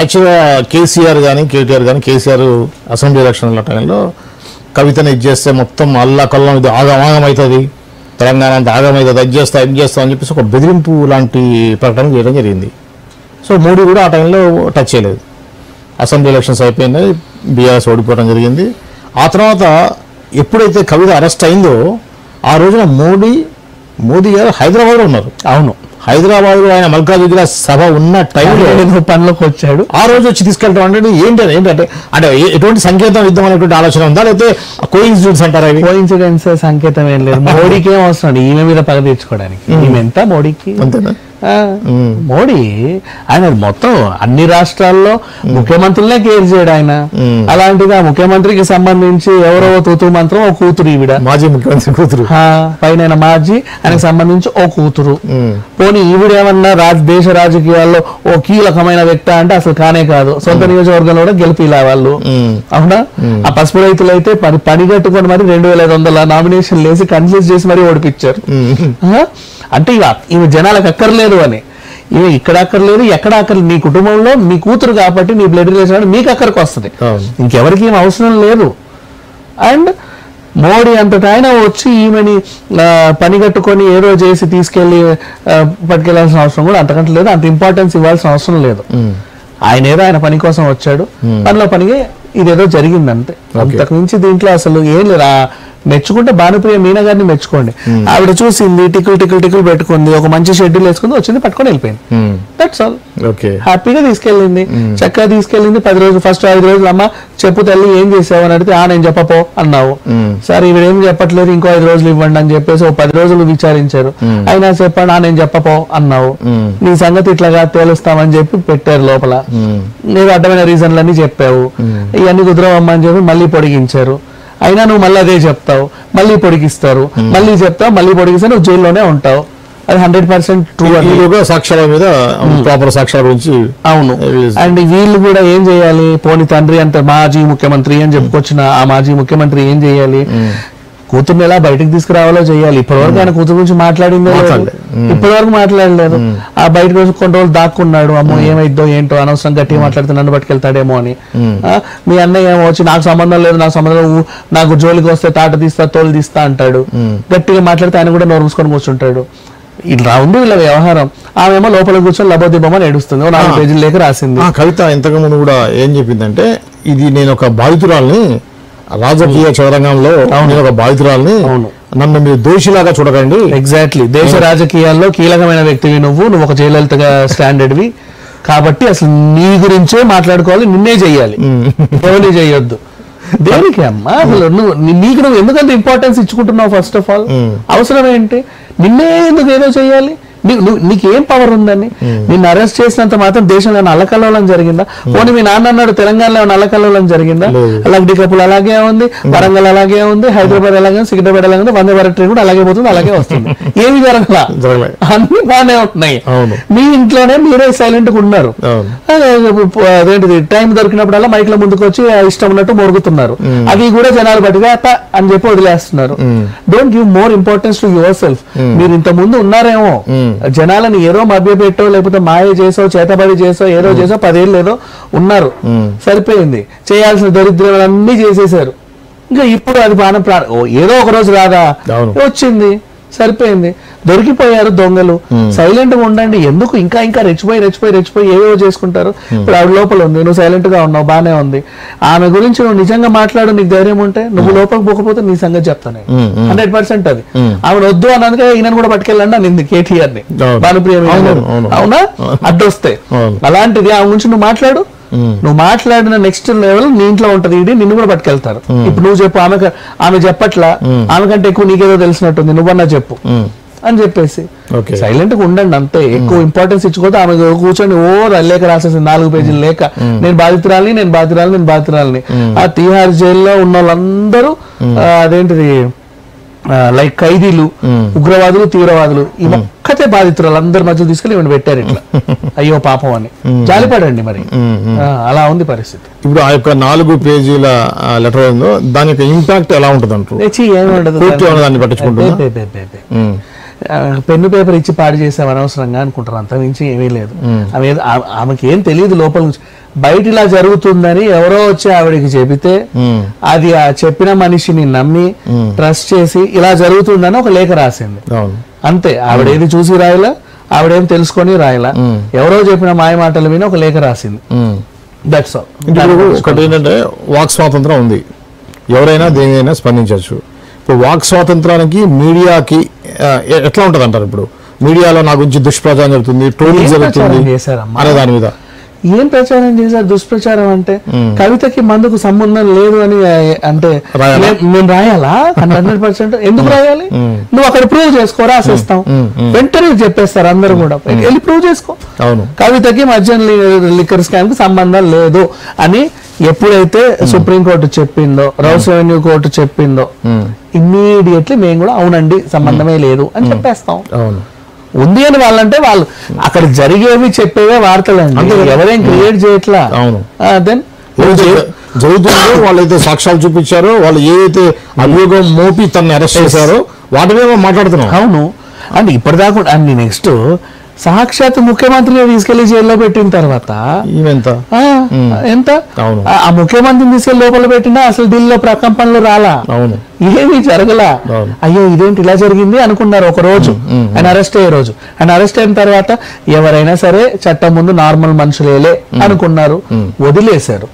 యాక్చువల్గా కేసీఆర్ కానీ కేటీఆర్ కానీ కేసీఆర్ అసెంబ్లీ ఎలక్షన్ల టైంలో కవితను ఇది చేస్తే మొత్తం అల్లా కల్లం ఇది ఆగమాగం అవుతుంది, తెలంగాణ అంతా ఆగమవుతుంది, అది చేస్తా అని చెప్పేసి ఒక బెదిరింపు లాంటి ప్రకటన చేయడం జరిగింది. సో మోడీ కూడా ఆ టైంలో టచ్ చేయలేదు. అసెంబ్లీ ఎలక్షన్స్ అయిపోయినాయి, బీఆర్ఎస్ ఓడిపోవడం జరిగింది. ఆ తర్వాత ఎప్పుడైతే కవిత అరెస్ట్ అయిందో ఆ రోజున మోదీ గారు హైదరాబాద్లో ఉన్నారు. అవును, హైదరాబాద్లో ఆయన మల్కాజ్గిరి సభ ఉన్న టైంలో పనిలోకి వచ్చాడు. ఆ రోజు వచ్చి తీసుకెళ్ళడం అంటే ఏంటంటే అంటే ఎటువంటి సంకేతం ఇద్దాం అనేటువంటి ఆలోచన ఉందా, లేకపోతే కోఇన్సిడెన్స్ అంటారా? కోఇన్సిడెన్స్ సంకేతం ఏం లేదు. మోడీకి ఏం అవసరం ఈమె మీద పగ తీర్చుకోవడానికి. ఈమె ఎంత మోడీకి అంతేనా? మోడీ ఆయన మొత్తం అన్ని రాష్ట్రాల్లో ముఖ్యమంత్రులనే కేర్ చేయడు ఆయన. అలాంటిది ఆ ముఖ్యమంత్రికి సంబంధించి ఎవరో తూతూ మంత్రం ఓ కూతురు, ఈవిడ మాజీ ముఖ్యమంత్రి కూతురు, పైన మాజీ ఆయనకు సంబంధించి ఓ కూతురు. పోనీ ఈవిడేమన్నా దేశ రాజకీయాల్లో ఓ కీలకమైన వ్యక్తి అంటే అసలు కానే కాదు. సొంత నియోజకవర్గంలో కూడా గెలిపిలా వాళ్ళు. అవునా? ఆ పసుపు రైతులు అయితే పని కట్టుకొని మరి 2500 నామినేషన్లు వేసి కన్ఫ్యూజ్ చేసి మరీ ఓడిపించారు. అంటే ఇవి జనాలకు అక్కర్లేదు అని. ఇవి ఇక్కడ అక్కర్లేదు, ఎక్కడ అక్కర్లేదు. నీ కుటుంబంలో నీ కూతురు కాబట్టి నీ బ్లడ్ రిలేషన్ మీకు అక్కడికి వస్తుంది, ఇంకెవరికి ఏం అవసరం లేదు. అండ్ మోడీ అంతటా ఆయన వచ్చి ఈమెని పని కట్టుకొని ఏదో చేసి తీసుకెళ్లి పట్టుకెళ్లాల్సిన అవసరం కూడా అంతకంటే లేదు, అంత ఇంపార్టెన్స్ ఇవ్వాల్సిన అవసరం లేదు. ఆయన ఏదో ఆయన పని కోసం వచ్చాడు, పనిలో పనిగా ఇదేదో జరిగింది అంతే. అంతకు మించి దీంట్లో అసలు ఏం లేదు. మెచ్చుకుంటే భానుప్రియ మీనా గారిని మెచ్చుకోండి. ఆవిడ చూసింది, టిక్కులు పెట్టుకుంది, ఒక మంచి షెడ్యూల్ వేసుకుంది, వచ్చింది, పట్టుకొని వెళ్ళిపోయింది. That's all. హ్యాపీగా తీసుకెళ్ళింది, చక్కగా తీసుకెళ్ళింది. 10 రోజులు ఫస్ట్ 5 రోజులు అమ్మ చెప్పు తల్లి ఏం చేసావు అని అడిగితే నేను చెప్పపో అన్నావు. సరే ఈవిడ ఏం చెప్పట్లేదు, ఇంకో 5 రోజులు ఇవ్వండి అని చెప్పేసి 10 రోజులు విచారించారు. అయినా చెప్పండి నేను చెప్పపో అన్నావు. నీ సంగతి ఇట్లాగా తేలుస్తామని చెప్పి పెట్టారు లోపల. నీకు అడ్డమైన రీజన్లన్నీ చెప్పావు, ఇవన్నీ కుదరవమ్మా అని చెప్పి మళ్ళీ పొడిగించారు. అయినా నువ్వు మళ్ళీ అదే చెప్తావు, మళ్ళీ పొడిగిస్తారు, మళ్ళీ చెప్తావు, మళ్ళీ పొడిగిస్తే నువ్వు జైల్లోనే ఉంటావు. అది 100% ట్రూ. సాక్ష్యాల మీద ప్రాపర్ సాక్ష్యాల గురించి. అవును. అండ్ వీళ్ళు కూడా ఏం చేయాలి? పోనీ తండ్రి అంత మాజీ ముఖ్యమంత్రి అని చెప్పుకొచ్చిన ఆ మాజీ ముఖ్యమంత్రి ఏం చేయాలి? కూతుర్ని ఎలా బయటకు తీసుకురావాలో చేయాలి. ఇప్పటివరకు ఆయన కూతురు గురించి మాట్లాడిందో ఇప్పటివరకు మాట్లాడలేదు. ఆ బయటకు వచ్చి కొన్ని రోజులు దాక్కున్నాడు. అమ్మో ఏమైద్దో ఏంటో, అనవసరం గట్టిగా మాట్లాడితే నన్ను పట్టుకెళ్తాడేమో అని. మీ అన్నయ్య ఏమో వచ్చి నాకు సంబంధం లేదు, నాకు జోలికి వస్తే తాట తీస్తా తోలు తీస్తా అంటాడు. గట్టిగా మాట్లాడితే ఆయన కూడా నోరు మూసుకొని కూర్చుంటాడు. ఇలా ఉంది వీళ్ళ వ్యవహారం. ఆమెమో లోపల కూర్చొని లబోదిబ్బమని ఏడుస్తుంది. 4 పేజీలు లేఖ రాసింది. కవిత ఇంతకు ముందు కూడా ఏం చెప్పిందంటే, ఇది నేను ఒక బాధితురాల్ని, రాజకీయ చదరంగంలో నేను ఒక బాధితురాల్ని, నన్ను మీరు దోషిలాగా చూడకండి. ఎగ్జాక్ట్లీ. దేశ రాజకీయాల్లో కీలకమైన వ్యక్తివి నువ్వు ఒక జయలలితగా స్టాండర్డ్వి కాబట్టి అసలు నీ గురించే మాట్లాడుకోవాలి, నిన్నే చెయ్యాలి, ఎవరిని చెయ్యొద్దు. దేనికి అమ్మా అసలు నీకు నువ్వు ఎందుకంత ఇంపార్టెన్స్ ఇచ్చుకుంటున్నావు? ఫస్ట్ ఆఫ్ ఆల్ అవసరం ఏంటి? నిన్నే ఎందుకు ఏదో చెయ్యాలి? నీకేం పవర్ ఉందని? నిన్ను అరెస్ట్ చేసినంత మాత్రం దేశంలో ఏమైనా అల్లకల్లోలం జరిగిందా? పోనీ మీ నాన్న అన్నాడు తెలంగాణలో ఏమైనా అల్లకల్లోలం జరిగిందా? లగ్డి కప్పులు అలాగే ఉంది, వరంగల్ అలాగే ఉంది, హైదరాబాద్ అలాగే ఉంది, సికింద్రాబాద్ అలాగే ఉంది, వందే భారత్ ట్రైన్ కూడా అలాగే పోతుంది, అలాగే వస్తుంది. ఏమి జరగలా, అన్ని బాగానే ఉంటున్నాయి. మీ ఇంట్లోనే మీరే సైలెంట్ గా ఉన్నారు. అదేంటిది టైం దొరికినప్పుడల్లా మైక్ల ముందుకు వచ్చి ఇష్టం ఉన్నట్టు మొరుగుతున్నారు. అవి కూడా జనాలు బట్టిగా అని చెప్పి వదిలేస్తున్నారు. Don't give more importance to your self. మీరు ఇంత ముందు ఉన్నారేమో, జనాలను ఏదో మభ్య పెట్టో లేకపోతే మాయ చేసో చేతబడి చేసో ఏదో చేసో 10 ఏళ్ళు ఏదో ఉన్నారు, సరిపోయింది. చేయాల్సిన దరిద్రాలన్నీ చేసేసారు. ఇంకా ఇప్పుడు అది ఏదో ఒక రోజు రాదా వచ్చింది, సరిపోయింది. దొరికిపోయారు దొంగలు. సైలెంట్ గా ఉండండి. ఎందుకు ఇంకా రెచ్చిపోయి ఏవేవో చేసుకుంటారు. ఇప్పుడు ఆవిడ లోపల ఉంది, నువ్వు సైలెంట్ గా ఉన్నావు, బానే ఉంది. ఆమె గురించి నువ్వు నిజంగా మాట్లాడు, నీకు ధైర్యం ఉంటే నువ్వు లోపలికి పోకపోతే నీ సంగతి చెప్తాను 100%. అది ఆవిడ వద్దు అన్నందుకే ఈయన కూడా పట్టుకెళ్ళండి అనింది కేటీఆర్ ని, భానుప్రియ. అవునా? అడ్డొస్తే అలాంటిది ఆమె గురించి నువ్వు మాట్లాడు. నువ్వు మాట్లాడిన నెక్స్ట్ లెవెల్ నీ ఇంట్లో ఉంటది, నిన్ను కూడా పట్టుకెళ్తారు. ఇప్పుడు నువ్వు చెప్పు, ఆమె చెప్పట్లా, ఆమె కంటే ఎక్కువ నీకేదో తెలిసినట్టుంది, నువ్వన్నా చెప్పు అని చెప్పేసి సైలెంట్ గా ఉండండి అంతే. ఎక్కువ ఇంపార్టెన్స్ ఇచ్చుకోతే ఆమె కూర్చొని లేఖ రాసేసింది 4 పేజీల లేఖ. నేను బాధితురాలని. ఆ తిహార్ జైల్లో ఉన్న వాళ్ళందరూ అదేంటిది లైక్ ఖైదీలు, ఉగ్రవాదులు, తీవ్రవాదులు, ఈ ఒక్కతే బాధితురాలు అందరి మధ్య తీసుకెళ్ళి ఇవన్నీ పెట్టారు ఇట్లా. అయ్యో పాపం అని జాలిపడండి. మరి అలా ఉంది పరిస్థితి. ఇప్పుడు ఆ యొక్క 4 పేజీల లెటర్ ఉందో దాని యొక్క ఇంపాక్ట్ ఎలా ఉంటుంది అంటారు? ఏమి ఉండదు, దాన్ని పట్టించుకుంటుంది. పెన్ను పేపర్ ఇచ్చి పాడు చేసాం అనవసరంగా అనుకుంటారు, అంత మించి ఏమీ లేదు. ఆమెకి ఏం తెలియదు లోపల నుంచి. బయట ఇలా జరుగుతుందని ఎవరో వచ్చి ఆవిడకి చెబితే అది ఆ చెప్పిన మనిషిని నమ్మి ట్రస్ట్ చేసి ఇలా జరుగుతుందని ఒక లేఖ రాసింది అంతే. ఆవిడేది చూసి రాయలా, ఆవిడేం తెలుసుకొని రాయలా, ఎవరో చెప్పిన మాయ మాటలు విని ఒక లేఖ రాసింది. That's all. ఒకటి ఏంటంటే వాక్ స్వాతంత్రం ఉంది, ఎవరైనా దేనికైనా స్పందించవచ్చు. ఇప్పుడు వాక్ స్వాతంత్రానికి మీడియాకి ఎట్లా ఉంటుంది అంటారు? ఇప్పుడు మీడియాలో నా గురించి దుష్ప్రచారం జరుగుతుంది, ట్రోలింగ్ జరుగుతుంది అనే దాని మీద ఏం ప్రచారం చేశారు? దుష్ప్రచారం అంటే కవితకి మందుకు సంబంధం లేదు అని అంటే మేము రాయాలా? 100%. ఎందుకు రాయాలి? నువ్వు అక్కడ ప్రూవ్ చేసుకో, రాసేస్తాం, వెంటనే చెప్పేస్తారు అందరూ కూడా, వెళ్ళి ప్రూవ్ చేసుకో. కవితకి మద్యం లిక్కర్ స్కామ్ కి సంబంధం లేదు అని ఎప్పుడైతే సుప్రీంకోర్టు చెప్పిందో, రౌస్ రెవెన్యూ కోర్టు చెప్పిందో, ఇమ్మీడియట్లీ మేము కూడా అవునండి సంబంధమే లేదు అని చెప్పేస్తాం. ఉంది అని వాళ్ళంటే వాళ్ళు అక్కడ జరిగేవి చెప్పేవే వార్తలండి, ఎవరేం క్రియేట్ చేయట్లా. దెన్ జరుగుతుందో వాళ్ళైతే సాక్ష్యాలు చూపించారో, వాళ్ళు ఏదైతే అభియోగం మోపి తనని అరెస్ట్ చేశారో వాటి మీద మాట్లాడుతున్నాం. అవును. అండ్ ఇప్పటిదాకా అండ్ నెక్స్ట్ సాక్షాత్ ముఖ్యమంత్రిని తీసుకెళ్లి జైల్లో పెట్టిన తర్వాత ఎంత ఆ ముఖ్యమంత్రిని తీసుకెళ్లి లోపల పెట్టినా అసలు ఢిల్లీలో ప్రకంపనలు రాలా, ఏమీ జరగలా. అయ్యో ఇదేంటి ఇలా జరిగింది అనుకున్నారు ఒక రోజు, ఆయన అరెస్ట్ అయ్యే రోజు. ఆయన అరెస్ట్ అయిన తర్వాత ఎవరైనా సరే చట్టం ముందు నార్మల్ మనుషులేలే అనుకున్నారు, వదిలేశారు.